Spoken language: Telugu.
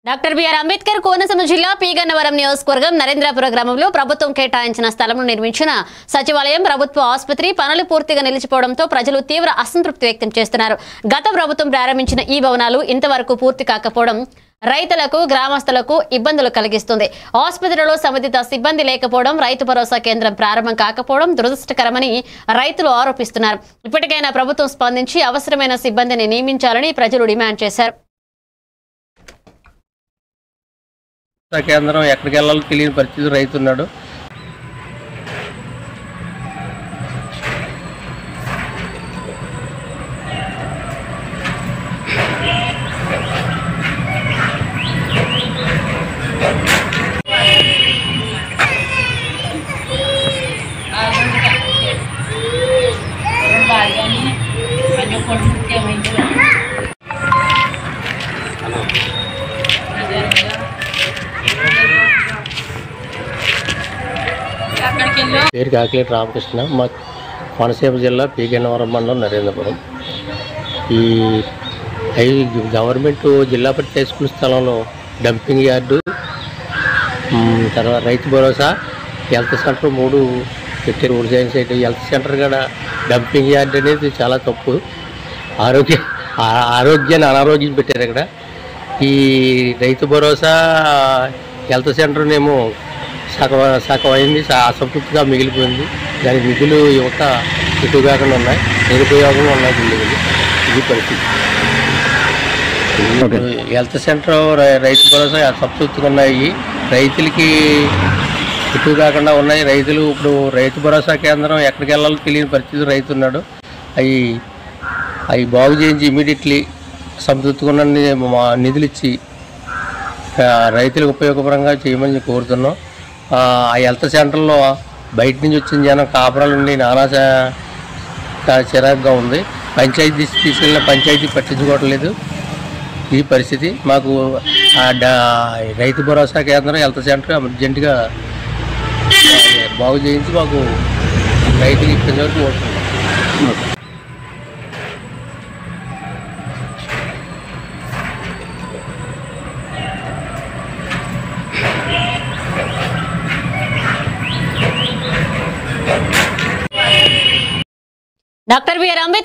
డాక్టర్ బిఆర్ అంబేద్కర్ కోనసీమ జిల్లా పీగన్నవరం నియోజకవర్గం నరేంద్రపుర గ్రామంలో ప్రభుత్వం కేటాయించిన స్థలంలో నిర్మించిన సచివాలయం, ప్రభుత్వ ఆసుపత్రి పనులు పూర్తిగా నిలిచిపోవడంతో ప్రజలు తీవ్ర అసంతృప్తి వ్యక్తం చేస్తున్నారు. గత ప్రభుత్వం ప్రారంభించిన ఈ భవనాలు ఇంతవరకు పూర్తి కాకపోవడం రైతులకు, గ్రామస్తులకు ఇబ్బందులు కలిగిస్తుంది. ఆసుపత్రిలో సంబంధిత సిబ్బంది లేకపోవడం, రైతు భరోసా కేంద్రం ప్రారంభం కాకపోవడం దురదృష్టకరమని రైతులు ఆరోపిస్తున్నారు. ఇప్పటికైనా ప్రభుత్వం స్పందించి అవసరమైన సిబ్బందిని నియమించాలని ప్రజలు డిమాండ్ చేశారు. కేంద్రం ఎక్కడికి వెళ్ళాలో తెలియని పరిస్థితి రైతు ఉన్నాడు. పేరు కాకిలేటి రామకృష్ణ, మా కోనసీమ జిల్లా పీగన్నవరం మండలం నరేంద్రపురం. ఈ గవర్నమెంట్ జిల్లా పరిషత్ హై స్కూల్ స్థలంలో డంపింగ్ యార్డు, తర్వాత రైతు భరోసా, హెల్త్ సెంటర్ 3 పెట్టారు. ఊరు సైన్స్ అయితే హెల్త్ సెంటర్ కూడా డంపింగ్ యార్డ్ అనేది చాలా తప్పు. ఆరోగ్యాన్ని అనారోగ్యం పెట్టారు అక్కడ. ఈ రైతు భరోసా, హెల్త్ సెంటర్నేమో సగం అయింది, అసంతృప్తిగా మిగిలిపోయింది. దానికి నిధులు యువత ఎక్కువగా ఉన్నాయి, నిరుపయోగంగా ఉన్నాయి బిల్డింగ్లు. ఇది పరిస్థితి. హెల్త్ సెంటర్, రైతు భరోసా అసంతృప్తిగా ఉన్నాయి, రైతులకి ఎక్కువ కాకుండా ఉన్నాయి. రైతులు ఇప్పుడు రైతు భరోసా కేంద్రం ఎక్కడికి వెళ్ళాలో తెలియని పరిస్థితి రైతు ఉన్నాడు. అవి బాగు చేయించి ఇమీడియట్లీ సంతృప్తిగా నిధులు ఇచ్చి రైతులకు ఉపయోగపరంగా చేయమని కోరుతున్నాం. ఆ హెల్త్ సెంటర్లో బయట నుంచి వచ్చిన జనం కాపురాలు ఉండి నానా చిరాకుగా ఉంది. పంచాయతీ తీసుకెళ్ళిన పంచాయతీ పట్టించుకోవట్లేదు. ఈ పరిస్థితి. మాకు రైతు భరోసా కేంద్రం, హెల్త్ సెంటర్ అర్జెంటుగా బాగు చేయించి మాకు రైతులు ఇప్పటి వరకు కోరుతున్నాం. Doctor BR Ambedkar